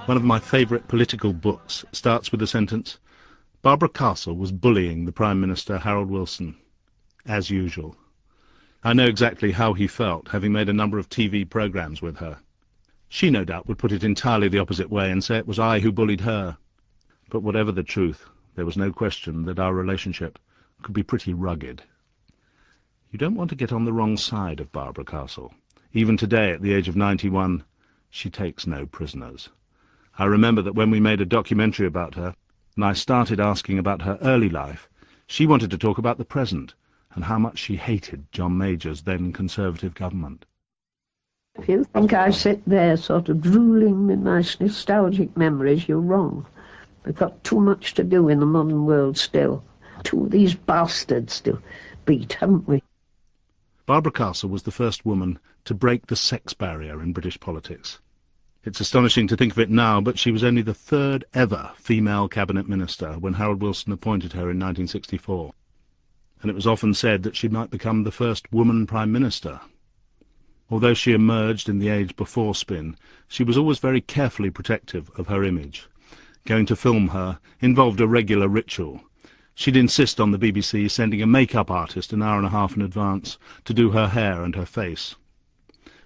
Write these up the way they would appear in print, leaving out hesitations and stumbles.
One of my favourite political books starts with the sentence, Barbara Castle was bullying the Prime Minister Harold Wilson, as usual. I know exactly how he felt, having made a number of TV programmes with her. She, no doubt, would put it entirely the opposite way and say it was I who bullied her. But whatever the truth, there was no question that our relationship could be pretty rugged. You don't want to get on the wrong side of Barbara Castle. Even today, at the age of 91, she takes no prisoners. I remember that when we made a documentary about her, and I started asking about her early life, she wanted to talk about the present and how much she hated John Major's then Conservative government. If you think I sit there sort of drooling with my nostalgic memories, you're wrong. We've got too much to do in the modern world still. Two of these bastards to beat, haven't we? Barbara Castle was the first woman to break the sex barrier in British politics. It's astonishing to think of it now, but she was only the third ever female cabinet minister when Harold Wilson appointed her in 1964. And it was often said that she might become the first woman prime minister. Although she emerged in the age before spin, she was always very carefully protective of her image. Going to film her involved a regular ritual. She'd insist on the BBC sending a make-up artist an hour and a half in advance to do her hair and her face.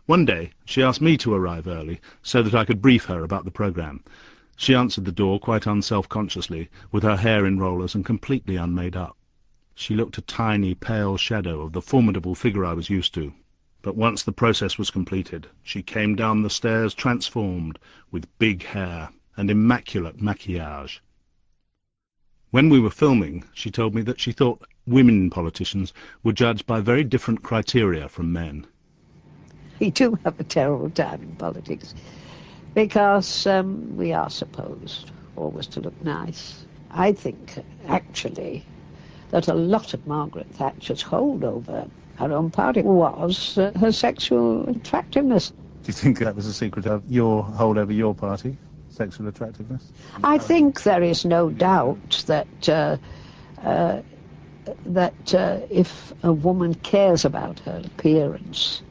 One day she asked me to arrive early so that I could brief her about the programme. She answered the door quite unself-consciously, with her hair in rollers and completely unmade up. She looked a tiny, pale shadow of the formidable figure I was used to. But once the process was completed, she came down the stairs transformed, with big hair and immaculate maquillage. When we were filming, she told me that she thought women politicians were judged by very different criteria from men. We do have a terrible time in politics, because we are supposed always to look nice. I think, actually, that a lot of Margaret Thatcher's hold over her own party was her sexual attractiveness. Do you think that was a secret of your hold over your party, sexual attractiveness? I think there is no doubt that if a woman cares about her appearance,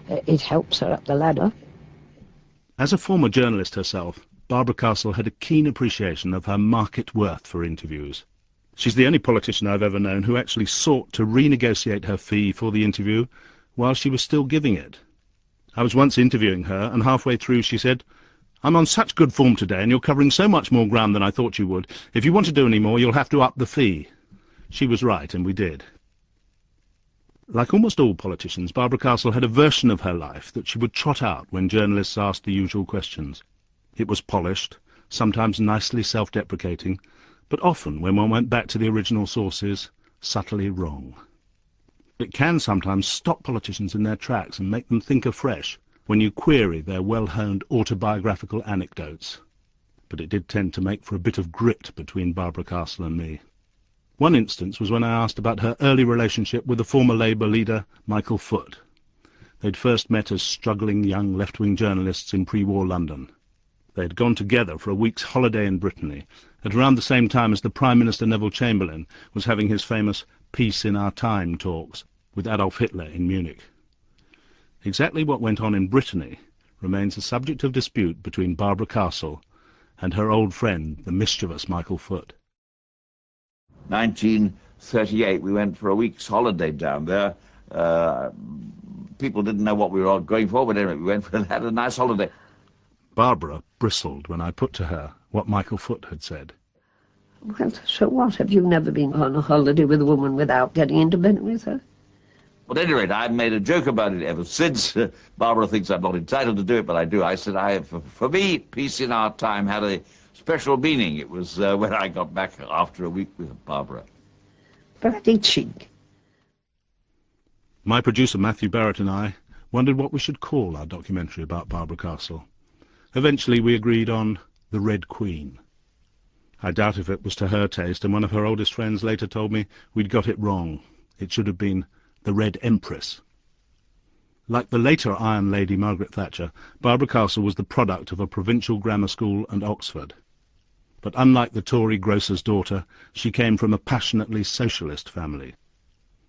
it helps her up the ladder. As a former journalist herself, Barbara Castle had a keen appreciation of her market worth for interviews. She's the only politician I've ever known who actually sought to renegotiate her fee for the interview while she was still giving it. I was once interviewing her, and halfway through she said, "I'm on such good form today, and you're covering so much more ground than I thought you would. If you want to do any more, you'll have to up the fee." She was right, and we did. Like almost all politicians, Barbara Castle had a version of her life that she would trot out when journalists asked the usual questions. It was polished, sometimes nicely self-deprecating, but often, when one went back to the original sources, subtly wrong. It can sometimes stop politicians in their tracks and make them think afresh when you query their well-honed autobiographical anecdotes. But it did tend to make for a bit of grit between Barbara Castle and me. One instance was when I asked about her early relationship with the former Labour leader, Michael Foot. They'd first met as struggling young left-wing journalists in pre-war London. They had gone together for a week's holiday in Brittany, at around the same time as the Prime Minister Neville Chamberlain was having his famous Peace in Our Time talks with Adolf Hitler in Munich. Exactly what went on in Brittany remains a subject of dispute between Barbara Castle and her old friend, the mischievous Michael Foot. 1938, we went for a week's holiday down there. People didn't know what we were all going for, but anyway, we went and had a nice holiday. Barbara bristled when I put to her what Michael Foot had said. Well, so what? Have you never been on a holiday with a woman without getting into bed with her? Well, at any rate, I've made a joke about it ever since. Barbara thinks I'm not entitled to do it, but I do. I said, for me, Peace in Our Time had a special meaning. It was when I got back after a week with Barbara. Bloody cheek. My producer, Matthew Barrett, and I wondered what we should call our documentary about Barbara Castle. Eventually we agreed on The Red Queen. I doubt if it was to her taste, and one of her oldest friends later told me we'd got it wrong. It should have been The Red Empress. Like the later Iron Lady Margaret Thatcher, Barbara Castle was the product of a provincial grammar school and Oxford. But unlike the Tory grocer's daughter, she came from a passionately socialist family.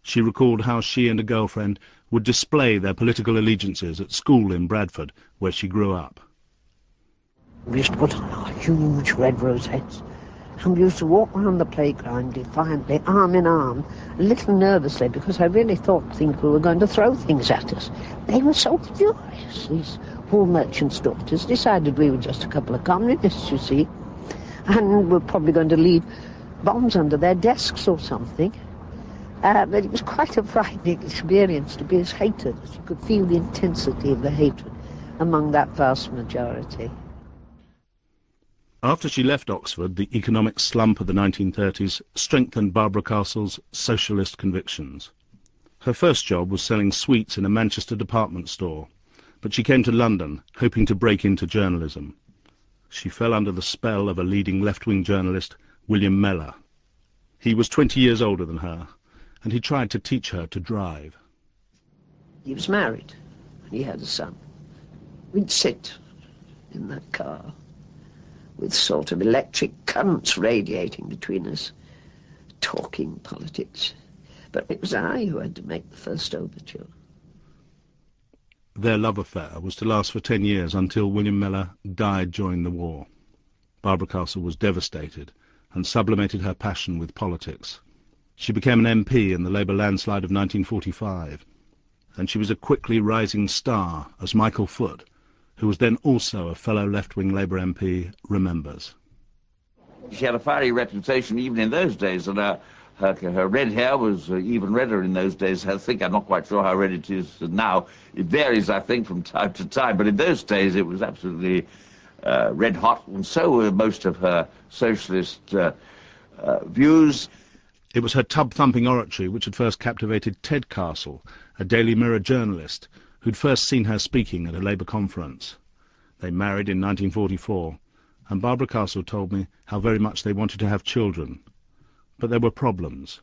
She recalled how she and a girlfriend would display their political allegiances at school in Bradford, where she grew up. We used to put on our huge red rosettes, and we used to walk around the playground defiantly, arm in arm, a little nervously, because I really thought people were going to throw things at us. They were so furious. These poor merchants' daughters decided we were just a couple of communists, you see, and were probably going to leave bombs under their desks or something. But it was quite a frightening experience to be as hated as you could feel the intensity of the hatred among that vast majority. After she left Oxford, the economic slump of the 1930s strengthened Barbara Castle's socialist convictions. Her first job was selling sweets in a Manchester department store, but she came to London hoping to break into journalism. She fell under the spell of a leading left-wing journalist, William Mellor. He was 20 years older than her, and he tried to teach her to drive. He was married, and he had a son. We'd sit in that car with sort of electric currents radiating between us, talking politics. But it was I who had to make the first overture. Their love affair was to last for 10 years until William Mellor died during the war. Barbara Castle was devastated and sublimated her passion with politics. She became an MP in the Labour landslide of 1945, and she was a quickly rising star, as Michael Foot, who was then also a fellow left-wing Labour MP, remembers. She had a fiery reputation even in those days, and her red hair was even redder in those days. I think, I'm not quite sure how red it is now. It varies, I think, from time to time, but in those days it was absolutely red hot, and so were most of her socialist views. It was her tub-thumping oratory which had first captivated Ted Castle, a Daily Mirror journalist, who'd first seen her speaking at a Labour conference. They married in 1944, and Barbara Castle told me how very much they wanted to have children. But there were problems,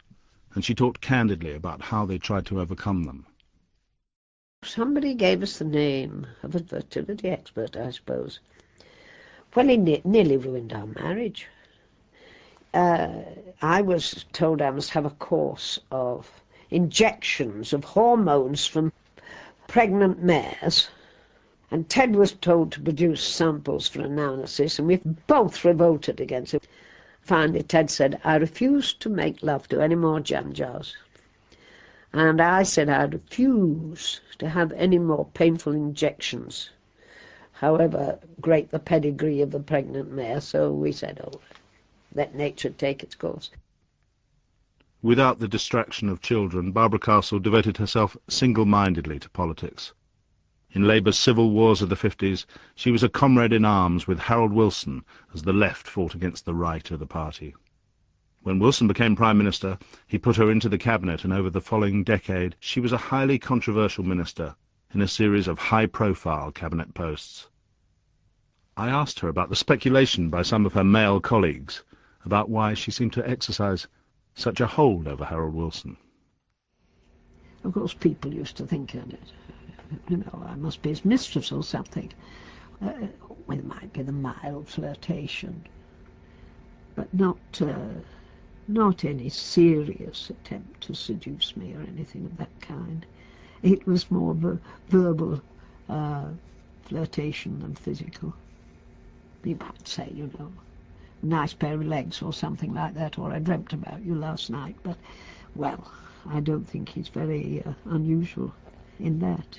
and she talked candidly about how they tried to overcome them. Somebody gave us the name of a fertility expert, I suppose. Well, he nearly ruined our marriage. I was told I must have a course of injections of hormones from pregnant mares, and Ted was told to produce samples for analysis, and we both revolted against it. Finally, Ted said, I refuse to make love to any more jam jars. And I said I refuse to have any more painful injections, however great the pedigree of the pregnant mare. So we said, oh, let nature take its course. Without the distraction of children, Barbara Castle devoted herself single-mindedly to politics. In Labour's civil wars of the 50s, she was a comrade in arms with Harold Wilson as the left fought against the right of the party. When Wilson became Prime Minister, he put her into the cabinet, and over the following decade she was a highly controversial minister in a series of high-profile cabinet posts. I asked her about the speculation by some of her male colleagues about why she seemed to exercise such a hold over Harold Wilson. Of course, people used to think, I must be his mistress or something. Well, it might be the mild flirtation, but not any serious attempt to seduce me or anything of that kind. It was more of a verbal flirtation than physical. You might say, a nice pair of legs or something like that, or I dreamt about you last night, but, well, I don't think he's very unusual in that.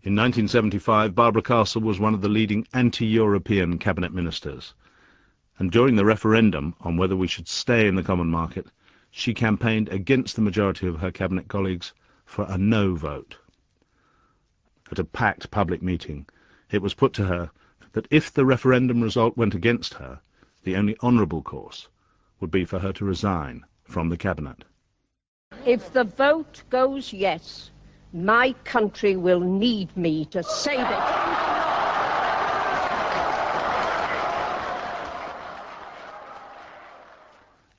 In 1975, Barbara Castle was one of the leading anti-European cabinet ministers, and during the referendum on whether we should stay in the common market, she campaigned against the majority of her cabinet colleagues for a no vote. At a packed public meeting, it was put to her that if the referendum result went against her, the only honourable course would be for her to resign from the cabinet. If the vote goes yes, my country will need me to save it.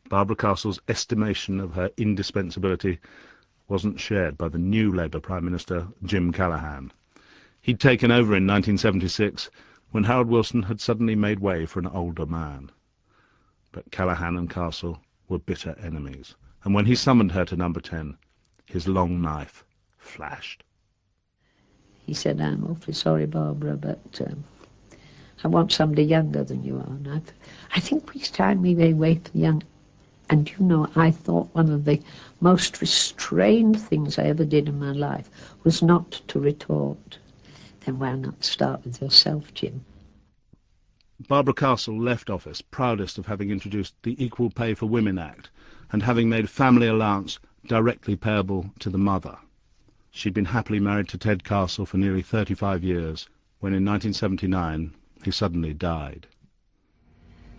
Barbara Castle's estimation of her indispensability wasn't shared by the new Labour Prime Minister, Jim Callaghan. He'd taken over in 1976 when Harold Wilson had suddenly made way for an older man. But Callaghan and Castle were bitter enemies, and when he summoned her to number 10, his long knife flashed. He said, I'm awfully sorry, Barbara, but I want somebody younger than you are. And I think it's time we may wait for the young. And you know, I thought one of the most restrained things I ever did in my life was not to retort. Then why not start with yourself, Jim? Barbara Castle left office proudest of having introduced the Equal Pay for Women Act and having made family allowance directly payable to the mother. She'd been happily married to Ted Castle for nearly 35 years, when in 1979 he suddenly died.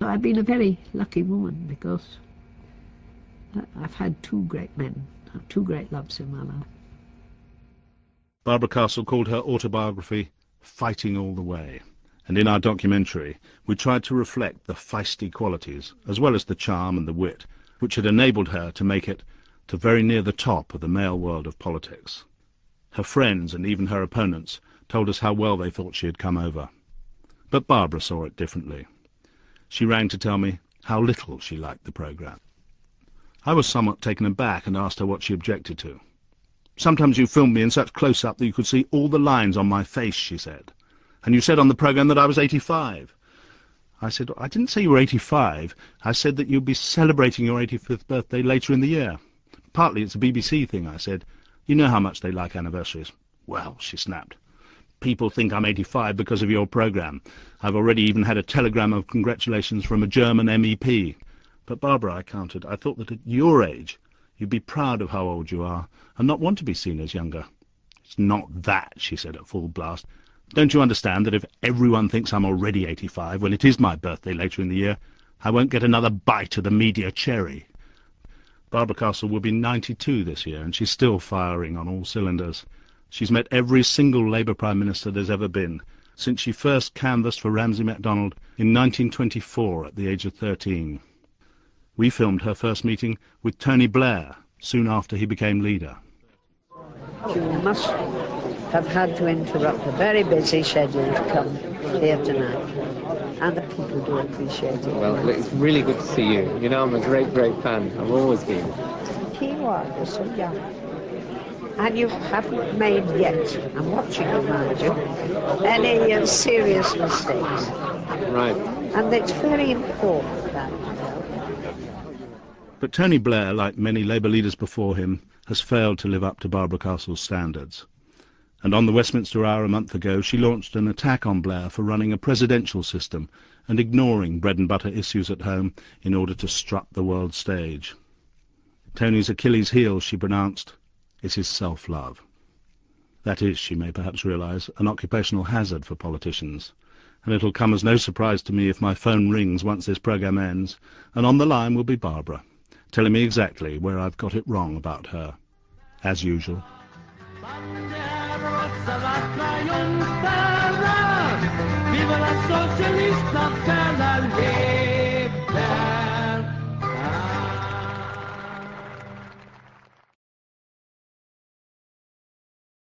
I've been a very lucky woman because I've had two great men, two great loves in my life. Barbara Castle called her autobiography Fighting All the Way, and in our documentary we tried to reflect the feisty qualities, as well as the charm and the wit, which had enabled her to make it to very near the top of the male world of politics. Her friends and even her opponents told us how well they thought she had come over. But Barbara saw it differently. She rang to tell me how little she liked the programme. I was somewhat taken aback and asked her what she objected to. Sometimes you filmed me in such close-up that you could see all the lines on my face, she said. And you said on the programme that I was 85. I said, I didn't say you were 85. I said that you'd be celebrating your 85th birthday later in the year. Partly it's a BBC thing, I said. You know how much they like anniversaries. Well, she snapped. People think I'm 85 because of your programme. I've already even had a telegram of congratulations from a German MEP. But Barbara, I countered, I thought that at your age you'd be proud of how old you are and not want to be seen as younger. It's not that, she said at full blast. Don't you understand that if everyone thinks I'm already 85 when it is my birthday later in the year, I won't get another bite of the media cherry? Barbara Castle will be 92 this year, and she's still firing on all cylinders. She's met every single Labour Prime Minister there's ever been, since she first canvassed for Ramsay MacDonald in 1924 at the age of 13. We filmed her first meeting with Tony Blair soon after he became leader. You must have had to interrupt a very busy schedule to come here tonight. And the people do appreciate it. Well, it's really good to see you. You know, I'm a great, great fan. I've always been. Here you are, you're so young. And you haven't made yet, I'm watching you, mind you, any serious mistakes. Right. And it's very important that, you know. But Tony Blair, like many Labour leaders before him, has failed to live up to Barbara Castle's standards. And on the Westminster Hour a month ago, she launched an attack on Blair for running a presidential system and ignoring bread-and-butter issues at home in order to strut the world stage. Tony's Achilles' heel, she pronounced, is his self-love. That is, she may perhaps realise, an occupational hazard for politicians. And it'll come as no surprise to me if my phone rings once this programme ends, and on the line will be Barbara, telling me exactly where I've got it wrong about her, as usual. Viva la socialista per la